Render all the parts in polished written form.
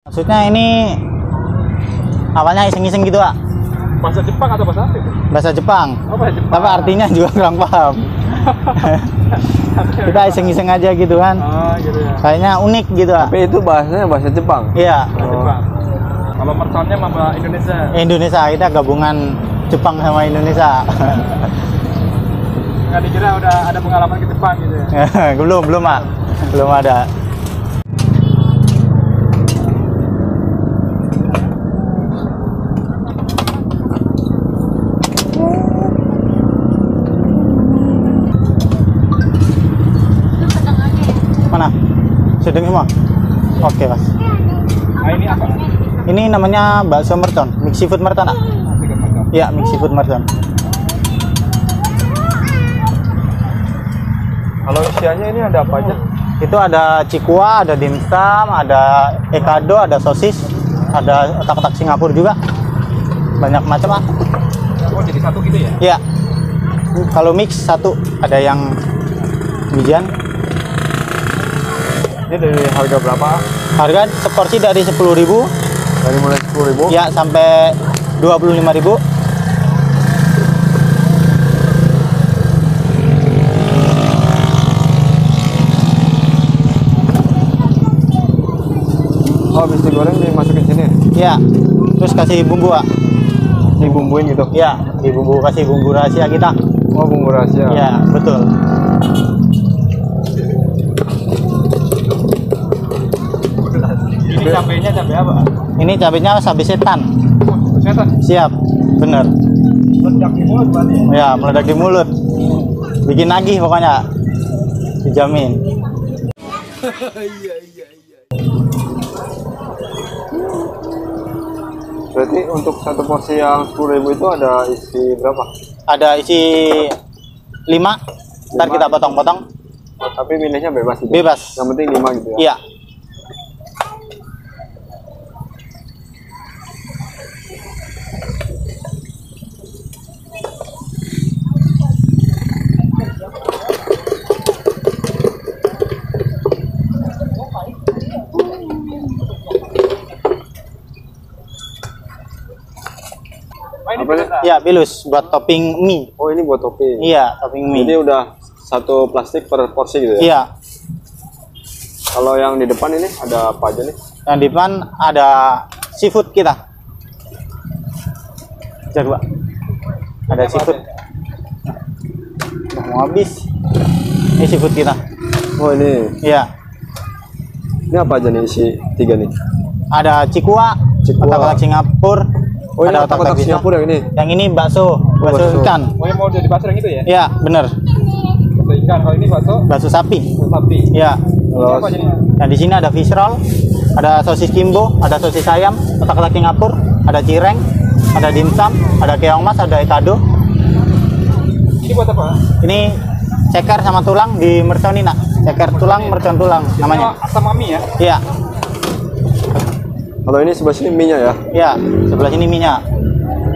Maksudnya ini awalnya iseng-iseng gitu, Pak. Bahasa Jepang atau bahasa apa itu? Bahasa Jepang. Oh, bahasa Jepang. Tapi artinya juga kurang paham. Kita iseng-iseng aja gitu kan. Oh, gitu ya. Kayaknya unik gitu, Pak. Tapi itu bahasanya bahasa Jepang. Iya. Bahasa Jepang. Kalau merconnya mah Indonesia. Indonesia, kita gabungan Jepang sama Indonesia. Nggak dikira udah ada pengalaman ke Jepang gitu ya. belum, Pak. Belum ada. Mana? Sedang semua? Oke, Mas. Nah, ini apa? Ini namanya bakso mercon, mix seafood mercon, Pak. Iya, mix seafood mercon. Kalau isiannya ini ada apa aja? Itu ada cikua, ada dimsum, ada ekado, ada sosis, ada otak-otak Singapura juga. Banyak macam, Pak. Oh, jadi satu gitu ya? Iya. Kalau mix satu, ada yang bijian. Ini dari harga berapa? Harga seporsi dari 10.000 Dari mulai 10.000? ya sampai 25.000. Oh, habis digoreng dimasukin sini? Ya. Terus kasih bumbu, Pak. Dibumbuin gitu? Ya, kasih bumbu rahasia kita. Oh, bumbu rahasia. Ya, betul. Ini cabenya cabai apa? Ini cabenya cabai setan. Setan. Siap, bener. Meledak di mulut berarti ya? Ya, meledak di mulut. Bikin nagih pokoknya. Dijamin. Berarti untuk satu porsi yang 10.000 itu ada isi berapa? Ada isi 5. Ntar kita potong-potong. Oh, tapi milihnya bebas gitu? Bebas. Yang penting 5 gitu ya? Iya. Oh, ini Apa nih? beda. Iya, pilus buat topping mie. Oh, ini buat topping? Iya, topping mie. Jadi udah satu plastik per porsi gitu ya? Iya. Kalau yang di depan ini ada apa aja nih? Yang di depan ada seafood kita. Coba. Ada seafood. Udah mau habis. Ini seafood kita. Oh, ini. Iya. Ini apa aja nih isi 3 nih? Ada cikua, Cikua. otak-otak Singapura. Oh, ini ada otak-otak pisang. Singapura yang ini? Yang ini bakso bakso. ikan. Oh, yang mau jadi bakso yang itu ya? Iya, bener. Bakso ikan. Kalau ini Bakso sapi. sapi. Iya. Ini apa jadinya? Nah, di sini ada fish roll, ada sosis kimbo, ada sosis ayam, otak-otak Singapura, ada cireng, ada dimsum, ada keong mas, ada ekado. Ini buat apa? Ini ceker sama tulang di merconin, nak. Ceker tulang, mercon tulang namanya. Asam mami ya? Iya, Kalau ini sebelah sini mie-nya ya? iya. Sebelah sini minyak.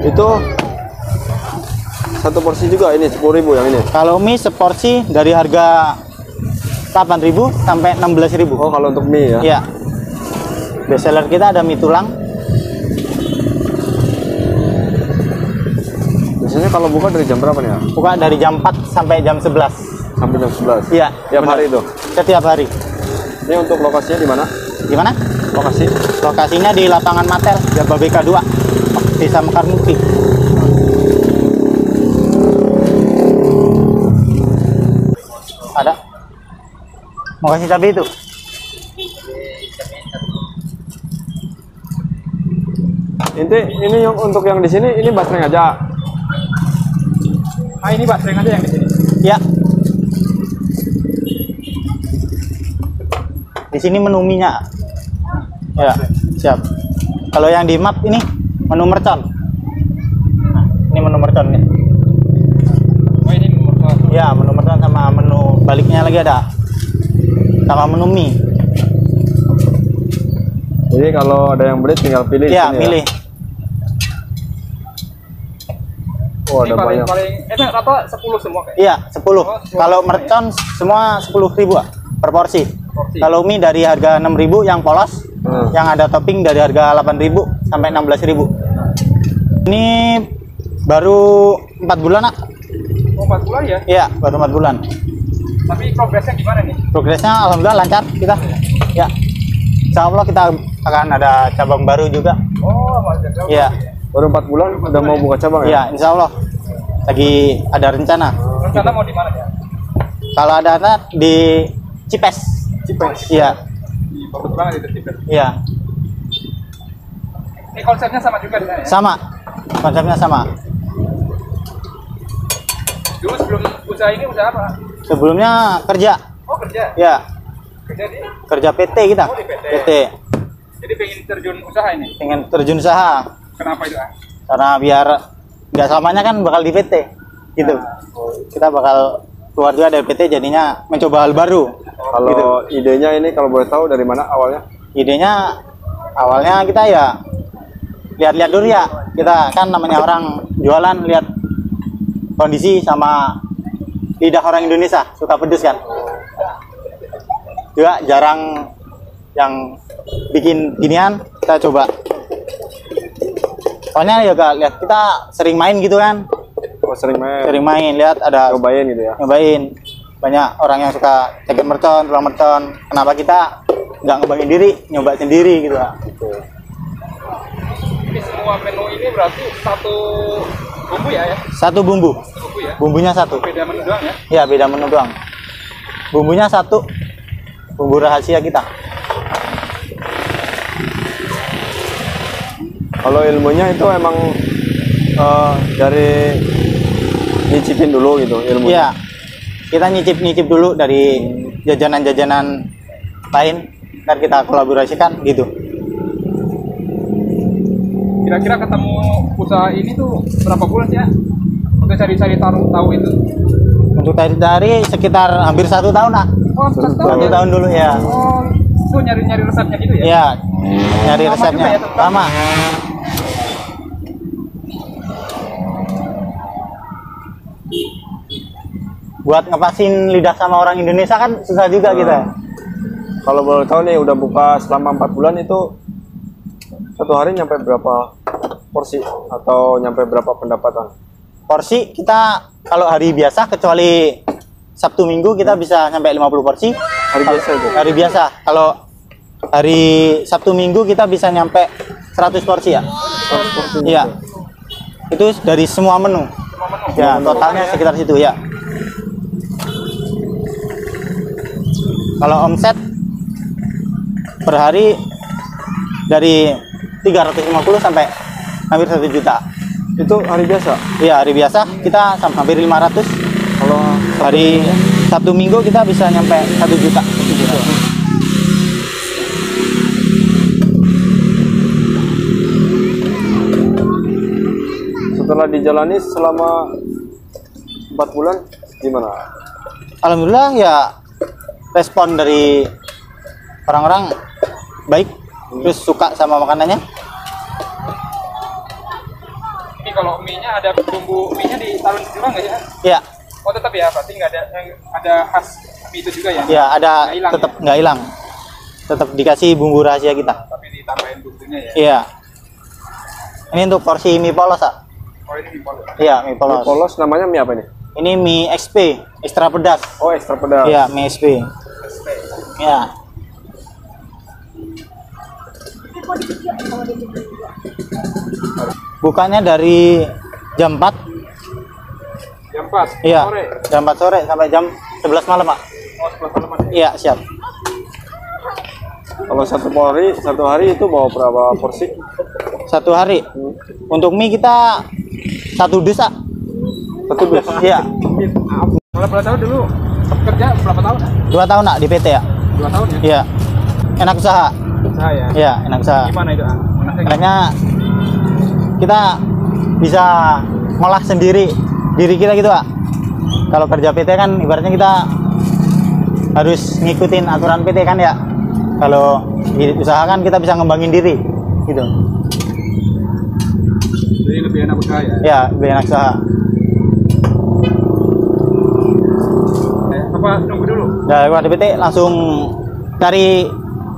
Itu satu porsi juga ini 10.000 yang ini? Kalau mie seporsi dari harga 8.000 sampai 16.000. Oh, kalau untuk mie ya? Iya. Best seller kita ada mie tulang. Biasanya kalau buka dari jam berapa nih ya? Buka dari jam 4 sampai jam 11. Sampai jam 11? Iya. Tiap benar. hari itu? Setiap hari. Ini untuk lokasinya di mana? Gimana? Lokasi? Lokasinya di lapangan Matel, Jababeka 2, Desa Mekar Mukti. Ada? Mau kasih cabai itu? Ini yang untuk yang di sini ini basreng aja. Ah, ini basreng aja yang di sini. Ya. Di sini menu minyak. Ya, siap. Kalau yang di map ini menu mercon. Nah, ini menu mercon nih. Oh, ini mercon. Ya, menu mercon sama menu baliknya lagi ada. Sama menu mie. Jadi kalau ada yang beli tinggal pilih di Ya, sini milih. Oh, Ini ada banyak. paling rata 10 semua kayak. Iya, 10. Oh, Kalau mercon semua 10.000 per porsi. Porsi. Kalau mie dari harga 6.000 yang polos yang ada topping dari harga 8.000 sampai 16.000. Ini baru 4 bulan, Nak. Oh, 4 bulan ya? Iya, baru 4 bulan. Tapi progresnya gimana nih? Progresnya alhamdulillah lancar kita. Ya. Insya Allah kita akan ada cabang baru juga. Oh, masih jauh. Iya. Baru 4 bulan udah mau buka cabang ya? Iya, insya Allah. Lagi ada rencana. Rencana mau di mana ya? Kalau ada anak di Cipes. Cipes. Iya. Bagus banget itu Cipes. Iya. Ini konsepnya sama juga di sana ya? Sama. Konsepnya sama. Dulu sebelum usaha ini usaha apa? Sebelumnya kerja. Oh, kerja. Ya, Kerja di? kerja PT kita. Oh, di PT. PT. Jadi pengen terjun usaha ini? Pengen terjun usaha. Kenapa itu? Karena biar nggak selamanya kan bakal di PT. Gitu. Kita bakal keluar juga dari PT, jadinya mencoba hal baru. Kalau Gitu. idenya ini kalau boleh tahu dari mana awalnya? Idenya awalnya kita ya lihat-lihat dulu ya. Kita kan namanya orang jualan, lihat kondisi sama lidah orang Indonesia, suka pedes kan. Juga jarang yang bikin ginian, kita coba. Soalnya ya Kak, lihat kita sering main gitu kan. Oh, sering main. Sering main, lihat ada Cobain gitu ya. nyobain. Banyak orang yang suka ceket mercon, tulang mercon. Kenapa kita nggak ngebangin diri, nyoba sendiri gitu Kak. Ini semua menu ini berarti satu bumbu ya? Satu bumbu. Bumbu ya? Bumbunya satu. Beda menu doang ya? Ya, beda menu doang. Bumbunya satu. Bumbu rahasia kita. Kalau ilmunya itu emang dari nyicipin dulu gitu ilmunya. Iya. Kita nyicip-nyicip dulu dari jajanan-jajanan lain, dan kita kolaborasikan gitu. Kira-kira ketemu usaha ini tuh berapa bulan sih ya? Untuk cari-cari tahu itu. Untuk dari sekitar hampir 1 tahun, Nak. Oh, 1 tahun dulu ya. Oh, itu nyari-nyari resepnya gitu ya? Iya. Nyari Lama resepnya. juga ya, Lama. Buat ngepasin lidah sama orang Indonesia kan susah juga kita. Kalau boleh tahu nih udah buka selama 4 bulan itu satu hari nyampe berapa porsi atau nyampe berapa pendapatan? Porsi kita kalau hari biasa kecuali Sabtu Minggu kita bisa sampai 50 porsi. Hari biasa itu? Hari biasa. Kalau hari Sabtu Minggu kita bisa nyampe 100 porsi ya. 100 porsi. Iya. Itu dari semua menu. Ya, totalnya sekitar situ ya. Kalau omset per hari dari 350 sampai hampir 1 juta. Itu hari biasa? Iya, hari biasa kita hampir 500. Kalau Hari Sabtu Minggu kita bisa nyampe 1 juta. setelah dijalani selama 4 bulan gimana? Alhamdulillah ya, respon dari orang-orang baik, terus suka sama makanannya. Ini kalau mie-nya ada bumbu mie-nya ditaruh juga nggak ya? Ya, Oh tetap ya, pasti nggak ada khas mie itu juga ya? ya ada, Nggak hilang tetap ya? nggak hilang. Tetap dikasih bumbu rahasia kita. Tapi ditambahin bumbunya ya? Iya. Ini untuk porsi mie polos, Kak. Oh ini mie polos. Iya, mie polos. Mie polos namanya mie apa ini? Ini mie XP, ekstra pedas. Oh, ekstra pedas. Iya, mie XP. Iya. Bukanya dari jam 4. Jam 4 Iya. sore. Jam 4 sore sampai jam 11 malam, Pak. Oh 11 malam ya? Iya, siap. Kalau satu hari itu bawa berapa porsi? Satu hari. Untuk mie kita 1 dus, Kak. 1 dus. Iya. Kalau boleh tahu dulu kerja berapa tahun? 2 tahun, Nak, di PT ya. 2 tahun ya? Iya. Enak usaha. Usaha ya? Iya, enak usaha. Gimana itu? Enaknya Makanya kita bisa ngolah sendiri diri kita gitu, Pak. Kalau kerja PT kan ibaratnya kita harus ngikutin aturan PT kan ya. Kalau di usaha kan kita bisa ngembangin diri gitu. jadi lebih enak usaha ya? Ya, lebih enak usaha. Apa nunggu dulu? Dari PT langsung cari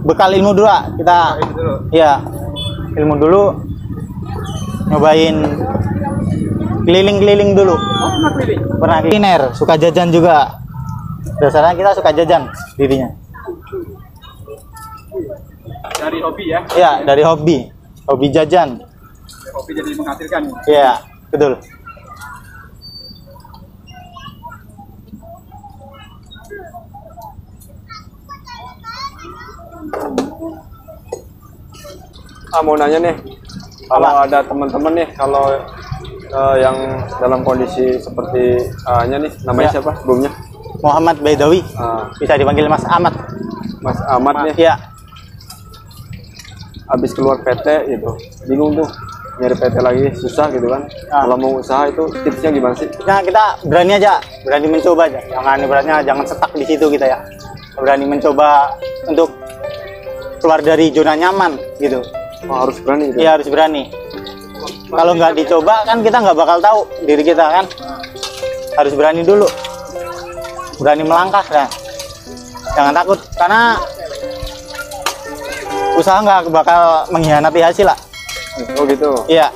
bekal ilmu dulu Pak. Kita Ini dulu. ya ilmu dulu, nyobain keliling-keliling dulu. Oh, pernah keliling. Pernah kuliner, suka jajan juga. Dasarnya kita suka jajan dirinya. Dari hobi ya. Ya, dari hobi jajan. Hobi jadi menghasilkan. Ya, betul. Mau nanya nih, kalau ada teman-teman nih, kalau yang dalam kondisi seperti nya nih, namanya Ya. siapa sebelumnya? Muhammad Baidawi, Ah, bisa dipanggil Mas Ahmad. Mas Ahmad nih, Ya, habis keluar PT gitu, bingung tuh nyari PT lagi susah gitu kan. Ah. Kalau mau usaha itu tipsnya gimana sih? nah kita berani aja, berani mencoba aja. Jangan ibaratnya jangan stuck di situ kita ya. Berani mencoba untuk keluar dari zona nyaman gitu. Oh, harus berani gitu. Iya harus berani. Kalau nggak dicoba kan kita nggak bakal tahu diri kita kan. Harus berani dulu. Berani melangkah kan. Jangan takut karena usaha nggak bakal mengkhianati hasil lah. Oh gitu. Iya.